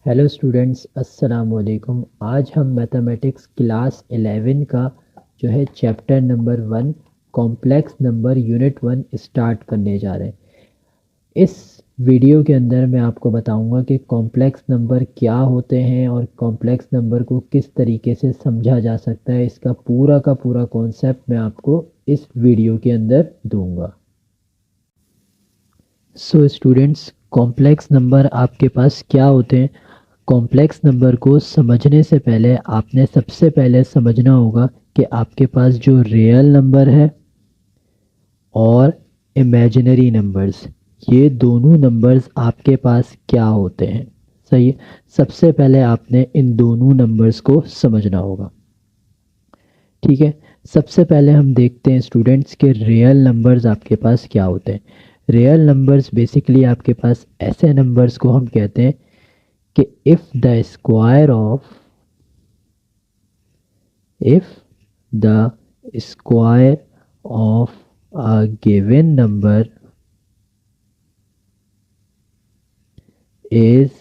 Hello students, अस्सलाम वालेकुम। आज हम मैथमेटिक्स क्लास 11 का जो है chapter number 1 complex number unit 1 start करने जा रहे हैं। इस वीडियो के अंदर मैं आपको बताऊंगा कि कॉम्प्लेक्स नंबर क्या होते हैं और कॉम्प्लेक्स नंबर को किस तरीके से समझा जा सकता है। इसका पूरा का पूरा कॉन्सेप्ट मैं आपको इस वीडियो के अंदर दूंगा। सो स्टूडेंट्स, कॉम्प्लेक्स नंबर आपके पास क्या होते हैं? कॉम्प्लेक्स नंबर को समझने से पहले आपने सबसे पहले समझना होगा कि आपके पास जो रियल नंबर है और इमेजिनरी नंबर्स, ये दोनों नंबर्स आपके पास क्या होते हैं। सही है। सबसे पहले आपने इन दोनों नंबर्स को समझना होगा। ठीक है। सबसे पहले हम देखते हैं स्टूडेंट्स के रियल नंबर्स आपके पास क्या होते हैं। रियल नंबर्स बेसिकली आपके पास ऐसे नंबर्स को हम कहते हैं कि if the square of a given number is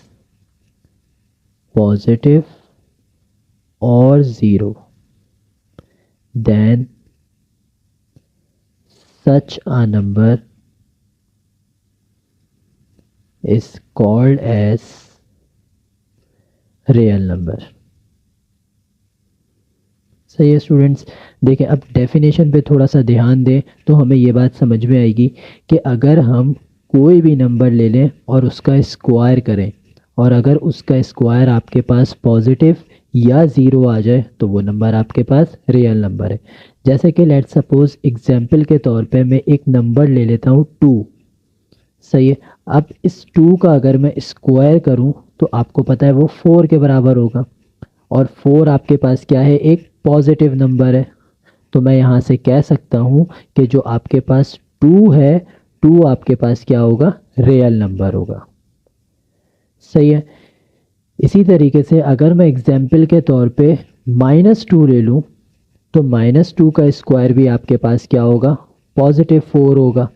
positive or zero, then such a number is called as real number। सही है स्टूडेंट्स। देखें, अब डेफिनेशन पे थोड़ा सा ध्यान दें तो हमें ये बात समझ में आएगी कि अगर हम कोई भी नंबर ले लें और उसका स्क्वायर करें और अगर उसका स्क्वायर आपके पास पॉजिटिव या ज़ीरो आ जाए तो वो नंबर आपके पास रियल नंबर है। जैसे कि लेट्स सपोज एग्जांपल के तौर पे मैं एक नंबर ले लेता हूँ 2। सही है। अब इस 2 का अगर मैं स्क्वायर करूँ तो आपको पता है वो 4 के बराबर होगा और 4 आपके पास क्या है, एक पॉजिटिव नंबर है। तो मैं यहाँ से कह सकता हूँ कि जो आपके पास 2 है, 2 आपके पास क्या होगा, रियल नंबर होगा। सही है। इसी तरीके से अगर मैं एग्जाम्पल के तौर पे -2 ले लूँ तो -2 का स्क्वायर भी आपके पास क्या होगा, पॉजिटिव 4 होगा।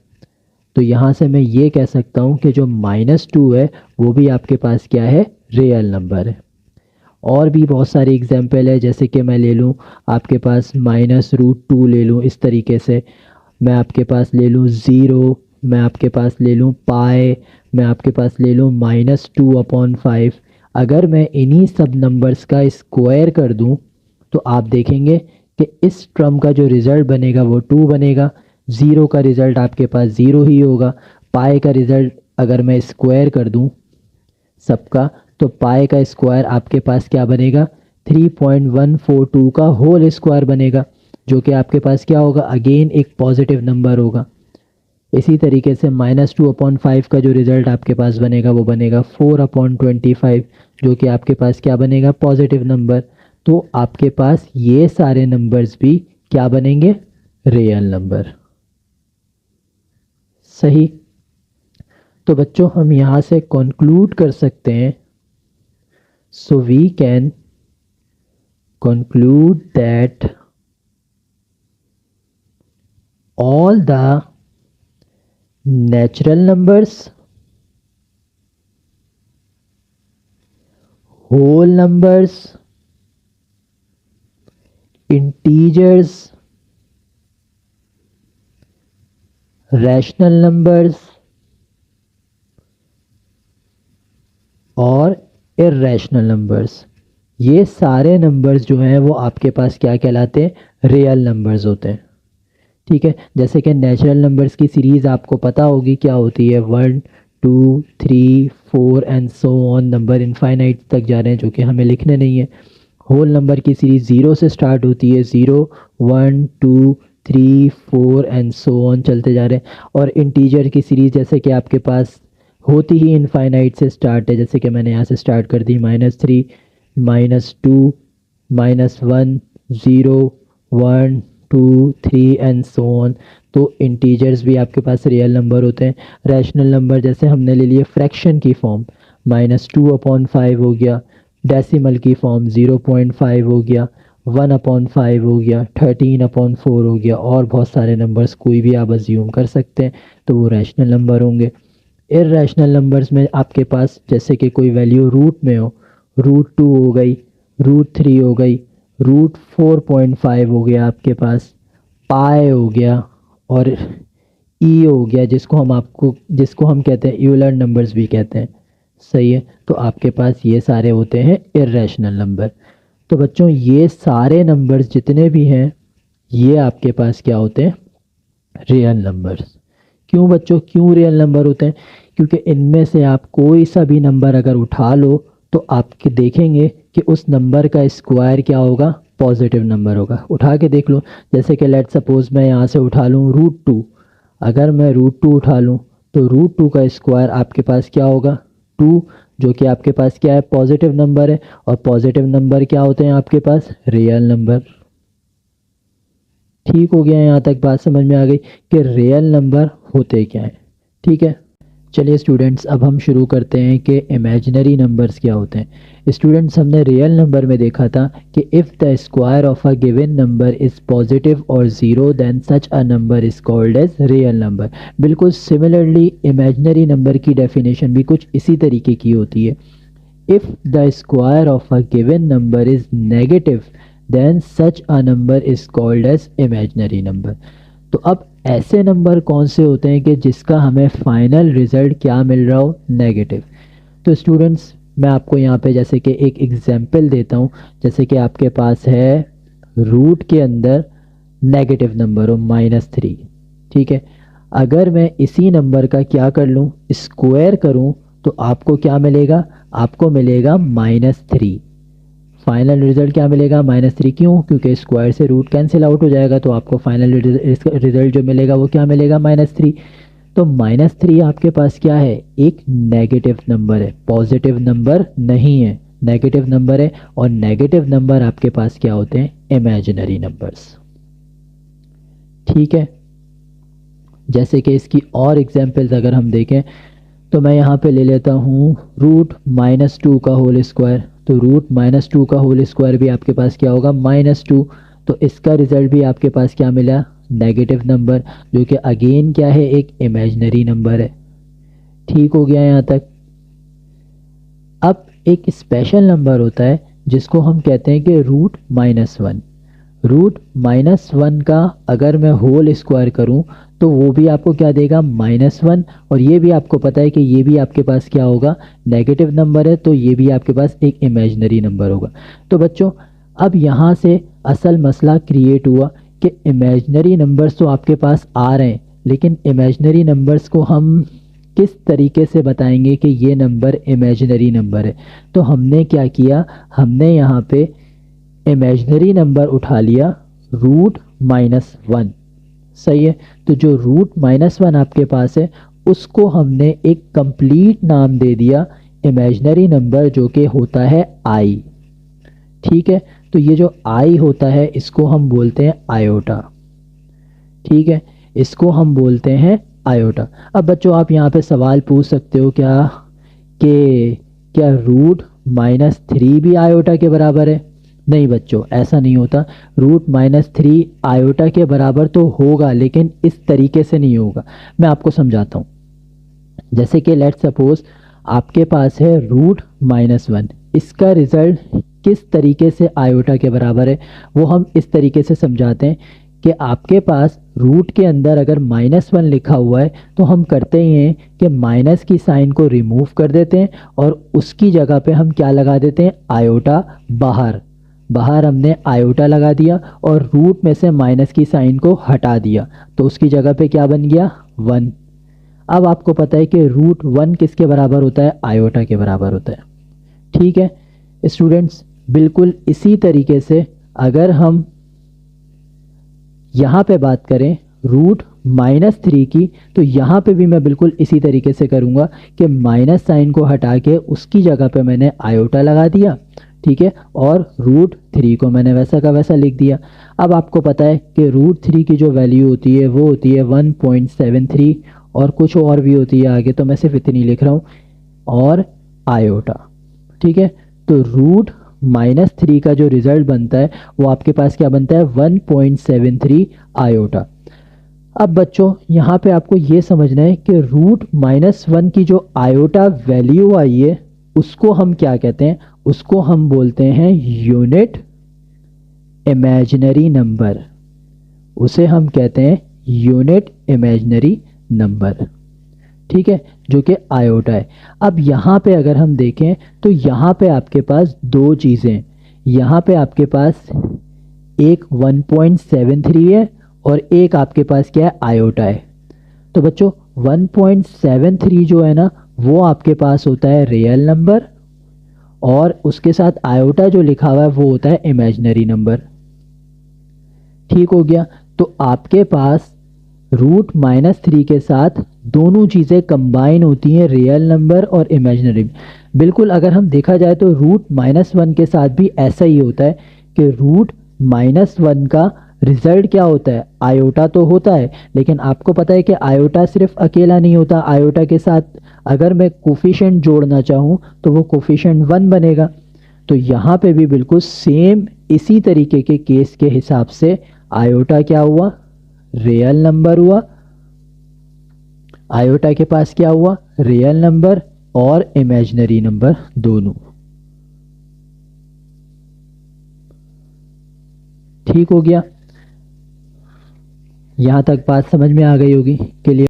तो यहाँ से मैं ये कह सकता हूँ कि जो -2 है वो भी आपके पास क्या है, रियल नंबर है। और भी बहुत सारी एग्जाम्पल है, जैसे कि मैं ले लूँ आपके पास -√2 ले लूँ। इस तरीके से मैं आपके पास ले लूँ 0, मैं आपके पास ले लूँ पाई, मैं आपके पास ले लूँ -2/5। अगर मैं इन्हीं सब नंबर्स का स्क्वायर कर दूँ तो आप देखेंगे कि इस टर्म का जो रिज़ल्ट बनेगा वो 2 बनेगा। 0 का रिज़ल्ट आपके पास 0 ही होगा। पाई का रिज़ल्ट अगर मैं स्क्वायर कर दूँ सबका तो पाई का स्क्वायर आपके पास क्या बनेगा, 3.142 का होल स्क्वायर बनेगा, जो कि आपके पास क्या होगा, अगेन एक पॉजिटिव नंबर होगा। इसी तरीके से -2/5 का जो रिज़ल्ट आपके पास बनेगा वो बनेगा 4/25, जो कि आपके पास क्या बनेगा, पॉजिटिव नंबर। तो आपके पास ये सारे नंबर्स भी क्या बनेंगे, रियल नंबर। सही। तो बच्चों हम यहाँ से कंक्लूड कर सकते हैं, so we can conclude that all the natural numbers, whole numbers, integers, rational numbers और इर्रेशनल नंबर्स, ये सारे नंबर्स जो हैं वो आपके पास क्या कहलाते हैं, रियल नंबर्स होते हैं। ठीक है। जैसे कि नेचुरल नंबर्स की सीरीज़ आपको पता होगी क्या होती है, 1 2 3 4 and so on, number infinite तक जा रहे हैं जो कि हमें लिखने नहीं है। होल नंबर की सीरीज़ 0 से स्टार्ट होती है, 0 1 2 3 4 एंड सो ऑन चलते जा रहे हैं। और इंटीजर की सीरीज़ जैसे कि आपके पास होती ही इनफाइनाइट से स्टार्ट है, जैसे कि मैंने यहाँ से स्टार्ट कर दी, -3 -2 -1 0 1 2 3 एंड सो ऑन। तो इंटीजर्स भी आपके पास रियल नंबर होते हैं। रैशनल नंबर जैसे हमने ले लिए फ्रैक्शन की फॉर्म, -2/5 हो गया, डेसिमल की फॉर्म 0.5 हो गया, 1/5 हो गया, 13/4 हो गया, और बहुत सारे नंबर्स कोई भी आप अज्यूम कर सकते हैं, तो वो रैशनल नंबर होंगे। इर्रेशनल नंबर्स में आपके पास जैसे कि कोई वैल्यू रूट में हो, √2 हो गई, √3 हो गई, √4.5 हो गया आपके पास, पाई हो गया और ई हो गया, जिसको हम कहते हैं यूलर नंबर्स भी कहते हैं। सही है, तो आपके पास ये सारे होते हैं इर्रेशनल नंबर। तो बच्चों ये सारे नंबर्स जितने भी हैं ये आपके पास क्या होते हैं, रियल नंबर्स। क्यों बच्चों, क्यों रियल नंबर होते हैं? क्योंकि इनमें से आप कोई सा भी नंबर अगर उठा लो तो आपके देखेंगे कि उस नंबर का स्क्वायर क्या होगा, पॉजिटिव नंबर होगा। उठा के देख लो, जैसे कि लेट सपोज मैं यहाँ से उठा लूँ √2। अगर मैं √2 उठा लूँ तो √2 का स्क्वायर आपके पास क्या होगा, 2, जो कि आपके पास क्या है, पॉजिटिव नंबर है। और पॉजिटिव नंबर क्या होते हैं आपके पास, रियल नंबर। ठीक हो गया, यहाँ तक बात समझ में आ गई कि रियल नंबर होते क्या हैं। ठीक है, चलिए स्टूडेंट्स अब हम शुरू करते हैं कि इमेजिनरी नंबर्स क्या होते हैं। स्टूडेंट्स हमने रियल नंबर में देखा था कि if the square of a given number is positive और zero then such a number is called as real number. बिल्कुल सिमिलरली इमेजिनरी नंबर की डेफिनेशन भी कुछ इसी तरीके की होती है। If the square of a given number is negative then such a number is called as imaginary number. तो अब ऐसे नंबर कौन से होते हैं कि जिसका हमें फाइनल रिजल्ट क्या मिल रहा हो, नेगेटिव। तो स्टूडेंट्स मैं आपको यहाँ पे जैसे कि एक एग्जांपल देता हूँ। जैसे कि आपके पास है रूट के अंदर नेगेटिव नंबर हो -3। ठीक है, अगर मैं इसी नंबर का क्या कर लूँ, स्क्वायर करूँ तो आपको क्या मिलेगा, आपको मिलेगा -3। फाइनल रिजल्ट क्या मिलेगा, -3। क्यों, क्योंकि स्क्वायर से रूट कैंसिल आउट हो जाएगा तो आपको फाइनल रिजल्ट जो मिलेगा वो क्या मिलेगा, -3। तो -3 आपके पास क्या है, एक नेगेटिव नंबर है, पॉजिटिव नंबर नहीं है, नेगेटिव नंबर है। और नेगेटिव नंबर आपके पास क्या होते हैं, इमेजिनरी नंबर्स। ठीक है, जैसे कि इसकी और एग्जांपल्स अगर हम देखें तो मैं यहाँ पे ले लेता हूँ √-2 का होल स्क्वायर। तो √-2 का होल स्क्वायर भी आपके पास क्या होगा, -2। तो इसका रिजल्ट भी आपके पास क्या मिला, नेगेटिव नंबर, जो कि अगेन क्या है, एक इमेजिनरी नंबर है। ठीक हो गया यहाँ तक। अब एक स्पेशल नंबर होता है जिसको हम कहते हैं कि √-1। √-1 का अगर मैं होल स्क्वायर करूं तो वो भी आपको क्या देगा, -1। और ये भी आपको पता है कि ये भी आपके पास क्या होगा, नेगेटिव नंबर है, तो ये भी आपके पास एक इमेजिनरी नंबर होगा। तो बच्चों अब यहाँ से असल मसला क्रिएट हुआ कि इमेजिनरी नंबर्स तो आपके पास आ रहे हैं, लेकिन इमेजिनरी नंबर्स को हम किस तरीके से बताएंगे कि ये नंबर इमेजिनरी नंबर है। तो हमने क्या किया, हमने यहाँ पे इमेजिनरी नंबर उठा लिया √-1। सही है, तो जो √-1 आपके पास है उसको हमने एक कंप्लीट नाम दे दिया इमेजिनरी नंबर, जो कि होता है i। ठीक है, तो ये जो i होता है इसको हम बोलते हैं आयोटा। ठीक है, इसको हम बोलते हैं आयोटा। अब बच्चों आप यहाँ पे सवाल पूछ सकते हो क्या कि क्या √-3 भी आयोटा के बराबर है? नहीं बच्चों, ऐसा नहीं होता। √-3 आयोटा के बराबर तो होगा, लेकिन इस तरीके से नहीं होगा। मैं आपको समझाता हूँ। जैसे कि लेट सपोज आपके पास है √-1, इसका रिजल्ट किस तरीके से आयोटा के बराबर है वो हम इस तरीके से समझाते हैं कि आपके पास रूट के अंदर अगर -1 लिखा हुआ है तो हम करते ही हैं कि माइनस की साइन को रिमूव कर देते हैं और उसकी जगह पे हम क्या लगा देते हैं, आयोटा। बाहर हमने आयोटा लगा दिया और रूट में से माइनस की साइन को हटा दिया, तो उसकी जगह पे क्या बन गया, 1। अब आपको पता है कि √1 किसके बराबर होता है, आयोटा के बराबर होता है। ठीक है स्टूडेंट्स, बिल्कुल इसी तरीके से अगर हम यहाँ पे बात करें √-3 की, तो यहाँ पे भी मैं बिल्कुल इसी तरीके से करूँगा कि माइनस साइन को हटा के उसकी जगह पे मैंने आयोटा लगा दिया। ठीक है, और √3 को मैंने वैसा का वैसा लिख दिया। अब आपको पता है कि √3 की जो वैल्यू होती है वो होती है 1.73 और कुछ और भी होती है आगे, तो मैं सिर्फ इतनी लिख रहा हूँ, और आयोटा। ठीक है, तो √-3 का जो रिजल्ट बनता है वो आपके पास क्या बनता है, 1.73 आयोटा। अब बच्चों यहाँ पे आपको ये समझना है कि √-1 की जो आयोटा वैल्यू आई है उसको हम क्या कहते हैं, उसको हम बोलते हैं यूनिट इमेजिनरी नंबर, उसे हम कहते हैं यूनिट इमेजिनरी नंबर, ठीक है, जो कि आयोटा है। अब यहाँ पे अगर हम देखें तो यहाँ पे आपके पास दो चीज़ें, यहाँ पे आपके पास एक 1.73 है और एक आपके पास क्या है, आयोटा है। तो बच्चों 1.73 जो है ना वो आपके पास होता है रियल नंबर, और उसके साथ आयोटा जो लिखा हुआ है वो होता है इमेजिनरी नंबर। ठीक हो गया। तो आपके पास √-3 के साथ दोनों चीज़ें कंबाइन होती हैं, रियल नंबर और इमेजिनरी। बिल्कुल अगर हम देखा जाए तो √-1 के साथ भी ऐसा ही होता है कि √-1 का रिजल्ट क्या होता है, आयोटा तो होता है, लेकिन आपको पता है कि आयोटा सिर्फ अकेला नहीं होता, आयोटा के साथ अगर मैं कोफिशिएंट जोड़ना चाहूँ तो वो कोफिशिएंट 1 बनेगा। तो यहाँ पे भी बिल्कुल सेम इसी तरीके के केस के हिसाब से आयोटा क्या हुआ, रियल नंबर हुआ, आयोटा के पास क्या हुआ, रियल नंबर और इमेजिनरी नंबर दोनों। ठीक हो गया, यहां तक बात समझ में आ गई होगी, क्लियर।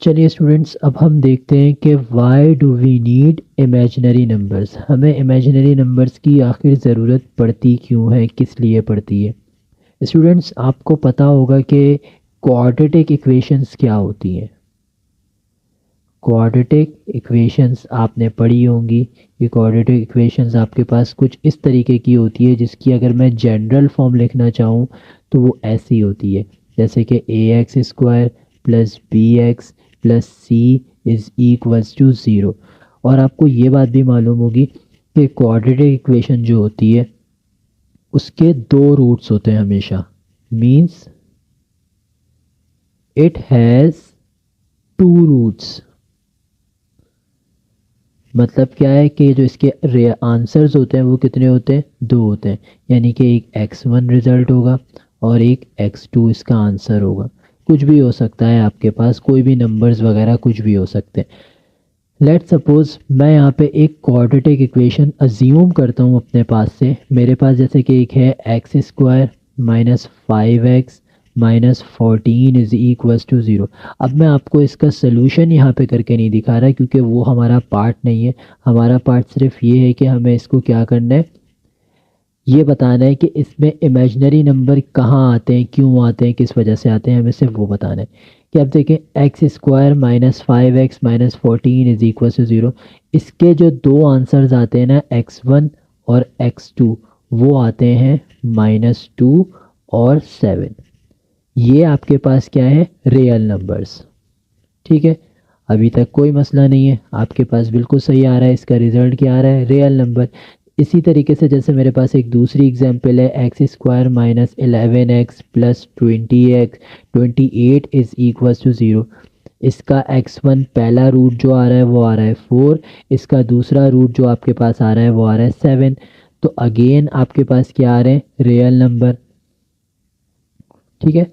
चलिए स्टूडेंट्स, अब हम देखते हैं कि why do we need imaginary numbers, हमें इमेजिनरी नंबर्स की आखिर ज़रूरत पड़ती क्यों है, किस लिए पड़ती है। स्टूडेंट्स आपको पता होगा कि क्वाड्रेटिक इक्वेशंस क्या होती हैं। क्वाड्रेटिक इक्वेशंस आपने पढ़ी होंगी। ये क्वाड्रेटिक इक्वेशंस आपके पास कुछ इस तरीके की होती है, जिसकी अगर मैं जनरल फॉर्म लिखना चाहूँ तो वो ऐसी होती है, जैसे कि ax² + bx + c = 0। और आपको ये बात भी मालूम होगी कि क्वाड्रेटिक इक्वेशन जो होती है उसके दो रूट्स होते हैं हमेशा, मीन्स इट हैज़ 2 रूट्स। मतलब क्या है कि जो इसके आंसर्स होते हैं वो कितने होते हैं, 2 होते हैं, यानी कि एक x1 रिजल्ट होगा और एक x2 इसका आंसर होगा। कुछ भी हो सकता है आपके पास, कोई भी नंबर्स वगैरह कुछ भी हो सकते हैं। लेट सपोज मैं यहाँ पे एक क्वाड्रेटिक इक्वेशन अज्यूम करता हूँ अपने पास से, मेरे पास जैसे कि एक है x² - 5x - 14 = 0। अब मैं आपको इसका सलूशन यहाँ पे करके नहीं दिखा रहा क्योंकि वो हमारा पार्ट नहीं है, हमारा पार्ट सिर्फ ये है कि हमें इसको क्या करना है, ये बताना है कि इसमें इमेजिनरी नंबर कहाँ आते हैं, क्यों आते हैं, किस वजह से आते हैं, हमें सिर्फ वो बताना है। कि अब देखें x² - 5x - 14 = 0, इसके जो दो आंसर्स आते हैं ना, x1 और x2, वो आते हैं -2 और 7। ये आपके पास क्या है, रियल नंबर्स। ठीक है, अभी तक कोई मसला नहीं है, आपके पास बिल्कुल सही आ रहा है, इसका रिजल्ट क्या आ रहा है, रियल नंबर। इसी तरीके से जैसे मेरे पास एक दूसरी एग्जांपल है x² - 11x + 20x 28 = 0। इसका x1 पहला रूट जो आ रहा है वो आ रहा है 4, इसका दूसरा रूट जो आपके पास आ रहा है वो आ रहा है 7। तो अगेन आपके पास क्या आ रहे हैं, रियल नंबर। ठीक है,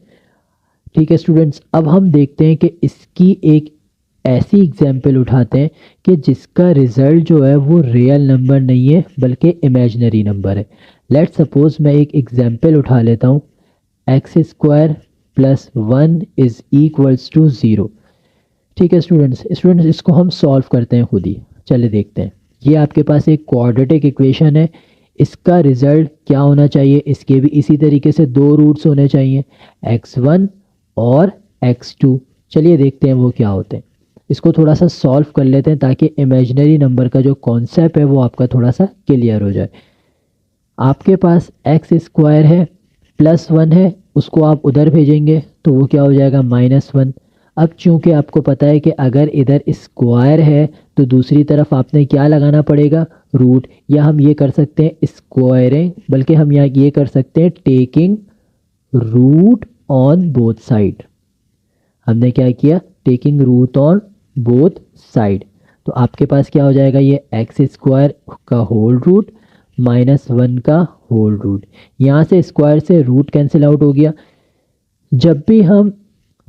ठीक है स्टूडेंट्स, अब हम देखते हैं कि इसकी एक ऐसी एग्जाम्पल उठाते हैं कि जिसका रिजल्ट जो है वो रियल नंबर नहीं है बल्कि इमेजिनरी नंबर है। लेट सपोज मैं एक एग्जाम्पल उठा लेता हूँ, x² + 1 = 0। ठीक है स्टूडेंट्स इसको हम सॉल्व करते हैं खुद ही, चलिए देखते हैं। ये आपके पास एक क्वाड्रेटिक इक्वेशन है, इसका रिजल्ट क्या होना चाहिए, इसके भी इसी तरीके से दो रूट्स होने चाहिए, x1 और x2। चलिए देखते हैं वो क्या होते हैं। इसको थोड़ा सा सॉल्व कर लेते हैं ताकि इमेजिनरी नंबर का जो कॉन्सेप्ट है वो आपका थोड़ा सा क्लियर हो जाए। आपके पास x² है +1 है, उसको आप उधर भेजेंगे तो वो क्या हो जाएगा, -1। अब चूंकि आपको पता है कि अगर इधर स्क्वायर है तो दूसरी तरफ आपने क्या लगाना पड़ेगा, रूट, या हम ये कर सकते हैं स्क्वायरिंग, बल्कि हम यहाँ ये कर सकते हैं taking root on both side. हमने क्या किया, taking root on both side. तो आपके पास क्या हो जाएगा, ये x² का होल रूट -1 का होल रूट। यहाँ से स्क्वायर से रूट कैंसिल आउट हो गया, जब भी हम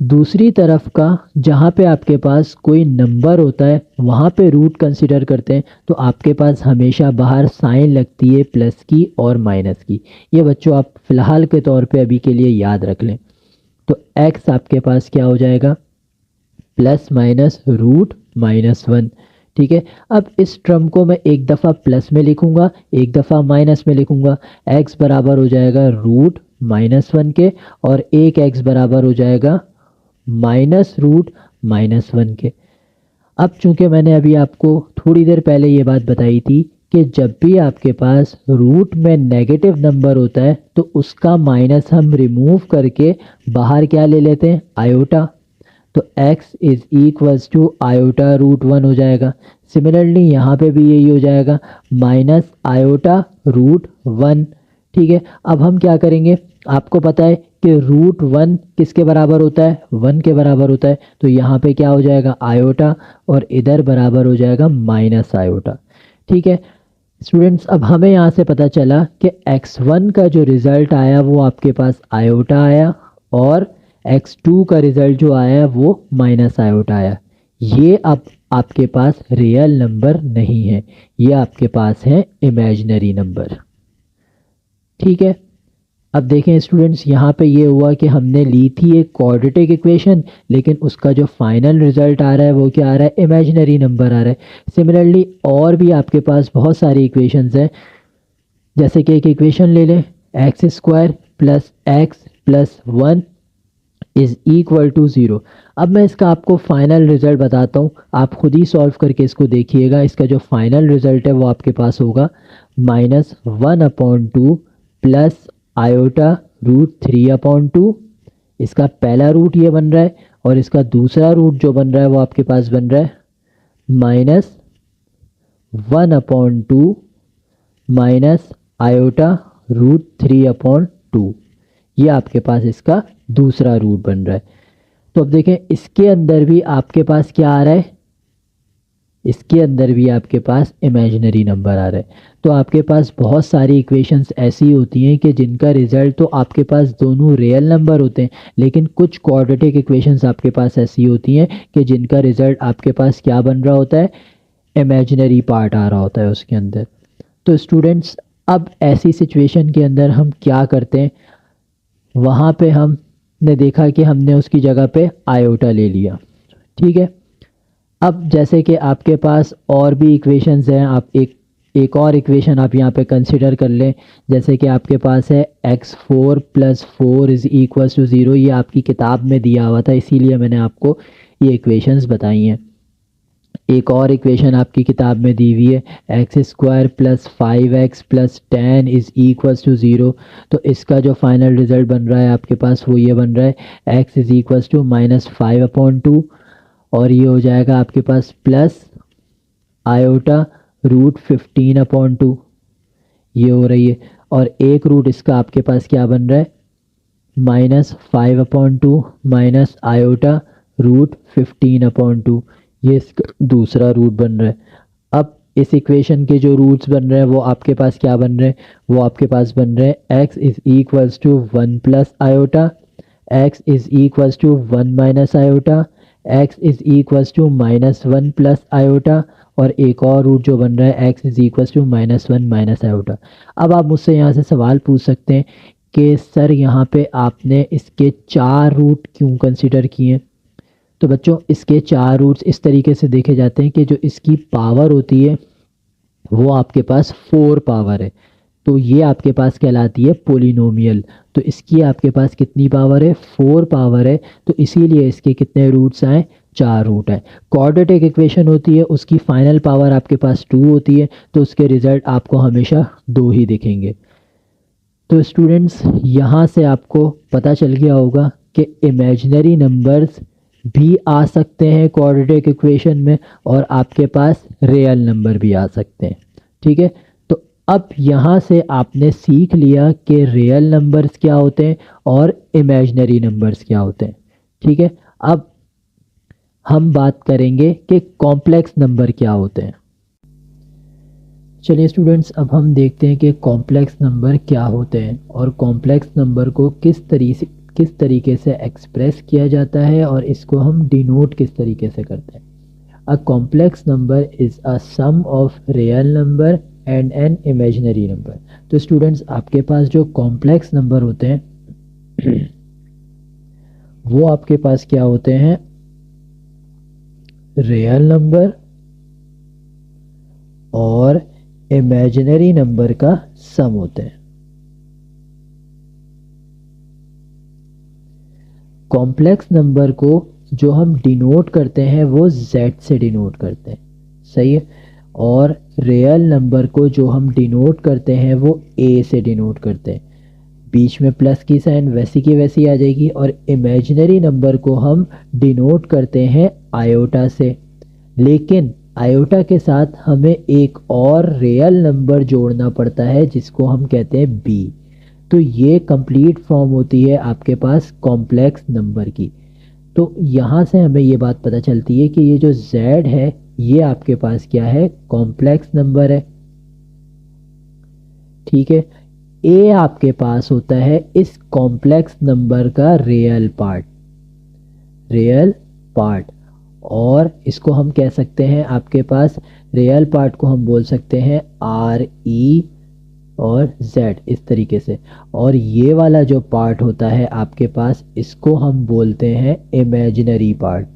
दूसरी तरफ का जहाँ पे आपके पास कोई नंबर होता है वहाँ पे रूट कंसिडर करते हैं तो आपके पास हमेशा बाहर साइन लगती है प्लस की और माइनस की। ये बच्चों आप फिलहाल के तौर पे अभी के लिए याद रख लें। तो x आपके पास क्या हो जाएगा, plus minus root minus one. ठीक है, अब इस टर्म को मैं एक दफ़ा प्लस में लिखूंगा, एक दफ़ा माइनस में लिखूंगा। x बराबर हो जाएगा रूट माइनस वन के और एक x बराबर हो जाएगा माइनस रूट माइनस वन के। अब चूंकि मैंने अभी आपको थोड़ी देर पहले ये बात बताई थी कि जब भी आपके पास रूट में नेगेटिव नंबर होता है तो उसका माइनस हम रिमूव करके बाहर क्या ले लेते हैं, आयोटा। तो x is equals to iota root one हो जाएगा। सिमिलरली यहाँ पे भी यही हो जाएगा, माइनस आयोटा रूट वन। ठीक है, अब हम क्या करेंगे, आपको पता है कि रूट वन किसके बराबर होता है, वन के बराबर होता है। तो यहाँ पे क्या हो जाएगा, आयोटा, और इधर बराबर हो जाएगा माइनस आयोटा। ठीक है स्टूडेंट्स, अब हमें यहाँ से पता चला कि x1 का जो रिज़ल्ट आया वो आपके पास आयोटा आया और x2 का रिज़ल्ट जो आया वो माइनस आयोटा आया। ये अब आपके पास रियल नंबर नहीं है, ये आपके पास है इमेजिनरी नंबर। ठीक है, अब देखें स्टूडेंट्स, यहाँ पे ये हुआ कि हमने ली थी एक क्वाड्रेटिक इक्वेशन, लेकिन उसका जो फाइनल रिजल्ट आ रहा है वो क्या आ रहा है, इमेजिनरी नंबर आ रहा है। सिमिलरली और भी आपके पास बहुत सारी इक्वेशंस हैं, जैसे कि एक इक्वेशन ले लें, x square plus x plus one is equal to zero. अब मैं इसका आपको फाइनल रिजल्ट बताता हूँ, आप खुद ही सॉल्व करके इसको देखिएगा। इसका जो फाइनल रिजल्ट है वो आपके पास होगा minus one upon two plus iota root three upon two. इसका पहला रूट ये बन रहा है और इसका दूसरा रूट जो बन रहा है वो आपके पास बन रहा है minus one upon two minus iota root three upon two. ये आपके पास इसका दूसरा रूट बन रहा है। तो अब देखें इसके अंदर भी आपके पास क्या आ रहा है, इसके अंदर भी आपके पास इमेजिनरी नंबर आ रहा है। तो आपके पास बहुत सारी इक्वेशंस ऐसी होती हैं कि जिनका रिजल्ट तो आपके पास दोनों रियल नंबर होते हैं, लेकिन कुछ क्वाड्रेटिक इक्वेशंस आपके पास ऐसी होती हैं कि जिनका रिजल्ट आपके पास क्या बन रहा होता है, इमेजिनरी पार्ट आ रहा होता है उसके अंदर। तो स्टूडेंट्स, अब ऐसी सिचुएशन के अंदर हम क्या करते हैं, वहाँ पे हमने देखा कि हमने उसकी जगह पे आयोटा ले लिया। ठीक है, अब जैसे कि आपके पास और भी इक्वेशंस हैं, आप एक और इक्वेशन आप यहाँ पे कंसिडर कर लें, जैसे कि आपके पास है x four plus four is equal to zero. ये आपकी किताब में दिया हुआ था, इसीलिए मैंने आपको ये इक्वेशंस बताई हैं। एक और इक्वेशन आपकी किताब में दी हुई है, x square plus five x plus ten is equal to zero. तो इसका जो फाइनल रिजल्ट बन रहा है आपके पास वो ये बन रहा है, x is equal to minus five upon two, और ये हो जाएगा आपके पास plus iota root 15 upon two, ये हो रही है। और एक रूट इसका आपके पास क्या बन रहा है, minus five upon two minus iota root 15 upon two, ये इसका दूसरा रूट बन रहा है। अब इस इक्वेशन के जो रूट्स बन रहे हैं वो आपके पास क्या बन रहे हैं, वो आपके पास बन रहे हैं x is equals to one plus iota, x is equals to one minus iota, x is equals to minus one plus iota, और एक और रूट जो बन रहा है x is equals to minus one minus iota. अब आप मुझसे यहाँ से सवाल पूछ सकते हैं कि सर यहाँ पे आपने इसके चार रूट क्यों कंसिडर किए। तो बच्चों, इसके चार रूट्स इस तरीके से देखे जाते हैं कि जो इसकी पावर होती है वो आपके पास फोर पावर है, तो ये आपके पास कहलाती है पोलिनोमियल। तो इसकी आपके पास कितनी पावर है, फोर पावर है, तो इसीलिए इसके कितने रूट्स आए, चार रूट है। क्वाड्रेटिक इक्वेशन होती है, उसकी फाइनल पावर आपके पास टू होती है, तो उसके रिजल्ट आपको हमेशा दो ही दिखेंगे। तो स्टूडेंट्स, यहाँ से आपको पता चल गया होगा कि इमेजिनरी नंबर्स भी आ सकते हैं क्वाड्रेटिक इक्वेशन में, और आपके पास रियल नंबर भी आ सकते हैं। ठीक है, अब यहाँ से आपने सीख लिया कि रियल नंबर्स क्या होते हैं और इमेजिनरी नंबर्स क्या होते हैं। ठीक है, अब हम बात करेंगे कि कॉम्प्लेक्स नंबर क्या होते हैं। चलिए स्टूडेंट्स, अब हम देखते हैं कि कॉम्प्लेक्स नंबर क्या होते हैं और कॉम्प्लेक्स नंबर को किस किस तरीके से एक्सप्रेस किया जाता है और इसको हम डिनोट किस तरीके से करते हैं। A complex number is a sum of real number and an imaginary number. तो स्टूडेंट्स आपके पास जो कॉम्प्लेक्स नंबर होते हैं वो आपके पास क्या होते हैं, रियल नंबर और इमेजिनरी नंबर का सम होते हैं। कॉम्प्लेक्स नंबर को जो हम डिनोट करते हैं वो z से डिनोट करते हैं, सही है। और रियल नंबर को जो हम डिनोट करते हैं वो a से डिनोट करते हैं, बीच में प्लस की साइन वैसी की वैसी आ जाएगी। और इमेजिनरी नंबर को हम डिनोट करते हैं आयोटा से, लेकिन आयोटा के साथ हमें एक और रियल नंबर जोड़ना पड़ता है जिसको हम कहते हैं b। तो ये कंप्लीट फॉर्म होती है आपके पास कॉम्प्लेक्स नंबर की। तो यहाँ से हमें ये बात पता चलती है कि ये जो z है ये आपके पास क्या है, कॉम्प्लेक्स नंबर है, ठीक है। a आपके पास होता है इस कॉम्प्लेक्स नंबर का रियल पार्ट, और इसको हम कह सकते हैं आपके पास रियल पार्ट को हम बोल सकते हैं r e और z इस तरीके से। और ये वाला जो पार्ट होता है आपके पास इसको हम बोलते हैं इमेजिनरी पार्ट।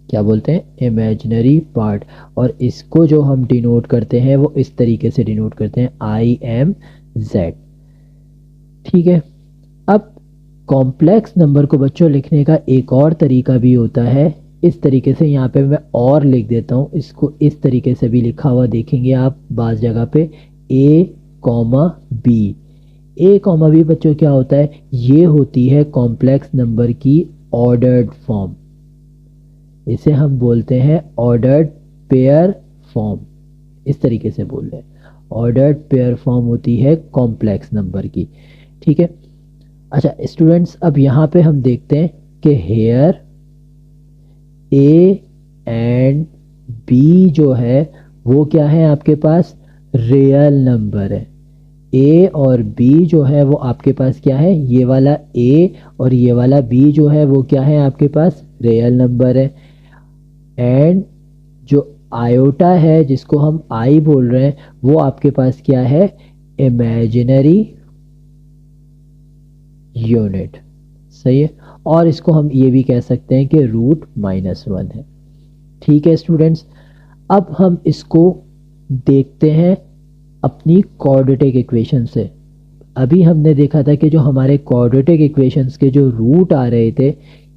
क्या बोलते हैं, इमेजिनरी पार्ट। और इसको जो हम डिनोट करते हैं वो इस तरीके से डिनोट करते हैं IMZ, ठीक है। अब कॉम्प्लेक्स नंबर को बच्चों लिखने का एक और तरीका भी होता है, इस तरीके से। यहाँ पे मैं और लिख देता हूँ, इसको इस तरीके से भी लिखा हुआ देखेंगे आप बाज़ जगह पे, A, B। A, B बच्चों क्या होता है, ये होती है कॉम्प्लेक्स नंबर की ऑर्डर्ड फॉर्म, इसे हम बोलते हैं ऑर्डर्ड पेयर फॉर्म, इस तरीके से बोल रहे हैं। ऑर्डर्ड पेयर फॉर्म होती है कॉम्प्लेक्स नंबर की, ठीक है। अच्छा स्टूडेंट्स, अब यहाँ पे हम देखते हैं कि हेयर A एंड B जो है वो क्या है आपके पास, रियल नंबर है। A और B जो है वो आपके पास क्या है, ये वाला A और ये वाला B जो है वो क्या है आपके पास, रियल नंबर है। एंड जो आयोटा है जिसको हम I बोल रहे हैं वो आपके पास क्या है, इमेजिनरी यूनिट, सही है। और इसको हम ये भी कह सकते हैं कि √-1 है, ठीक है स्टूडेंट्स। अब हम इसको देखते हैं अपनी क्वाड्रेटिक इक्वेशन से। अभी हमने देखा था कि जो हमारे क्वाड्रेटिक इक्वेशंस के जो रूट आ रहे थे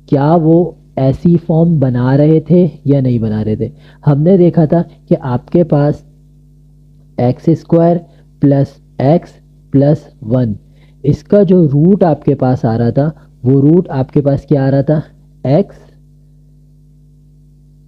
क्या वो ऐसी फॉर्म बना रहे थे या नहीं बना रहे थे। हमने देखा था कि आपके पास x² + x + 1 इसका जो रूट आपके पास आ रहा था वो रूट आपके पास क्या आ रहा था, x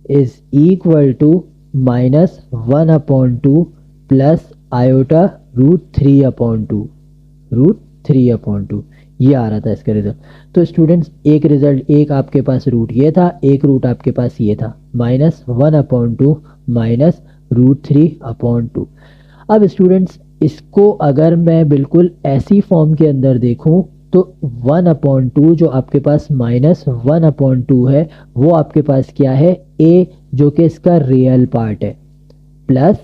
= -1/2 प्लस आयोटा √3/2 ये आ रहा था इसका रिजल्ट। तो स्टूडेंट्स एक आपके पास रूट ये था, एक रूट आपके पास ये था, -1/2 -√3/2। अब स्टूडेंट्स इसको अगर मैं बिल्कुल ऐसी फॉर्म के अंदर देखूं तो 1/2 जो आपके पास -1/2 है वो आपके पास क्या है, a जो कि इसका रियल पार्ट है, प्लस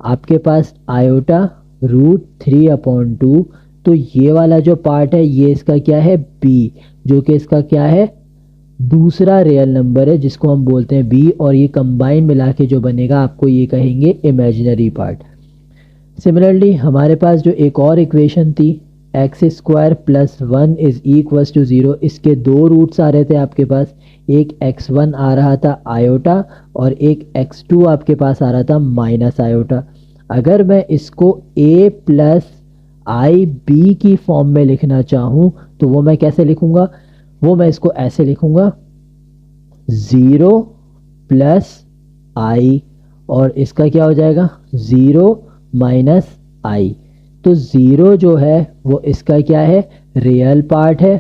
आपके पास आयोटा √3/2। तो ये वाला जो पार्ट है ये इसका क्या है, b जो कि इसका क्या है, दूसरा रियल नंबर है जिसको हम बोलते हैं b। और ये कंबाइन मिला के जो बनेगा आपको ये कहेंगे इमेजिनरी पार्ट। सिमिलरली हमारे पास जो एक और इक्वेशन थी x² + 1 = 0, इसके दो रूट्स आ रहे थे आपके पास, एक x1 आ रहा था आयोटा और एक x2 आपके पास आ रहा था माइनस आयोटा। अगर मैं इसको a + IB की फॉर्म में लिखना चाहूँ तो वो मैं कैसे लिखूँगा, वो मैं इसको ऐसे लिखूँगा 0 + I और इसका क्या हो जाएगा 0 - I। तो 0 जो है वो इसका क्या है, रियल पार्ट है,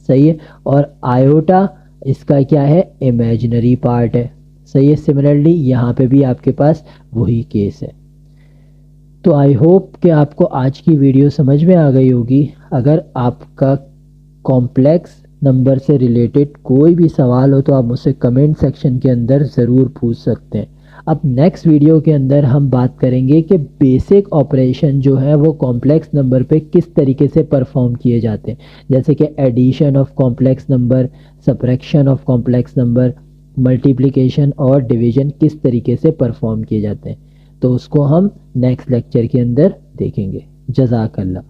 सही है। और आयोटा इसका क्या है, इमेजिनरी पार्ट है, सही है। सिमिलरली यहाँ पे भी आपके पास वही केस है। तो आई होप कि आपको आज की वीडियो समझ में आ गई होगी। अगर आपका कॉम्प्लेक्स नंबर से रिलेटेड कोई भी सवाल हो तो आप मुझसे कमेंट सेक्शन के अंदर ज़रूर पूछ सकते हैं। अब नेक्स्ट वीडियो के अंदर हम बात करेंगे कि बेसिक ऑपरेशन जो है वो कॉम्प्लेक्स नंबर पे किस तरीके से परफॉर्म किए जाते हैं, जैसे कि addition of complex number, subtraction of complex number, multiplication और डिवीजन किस तरीके से परफॉर्म किए जाते हैं। तो उसको हम नेक्स्ट लेक्चर के अंदर देखेंगे। जज़ाकल्लाह।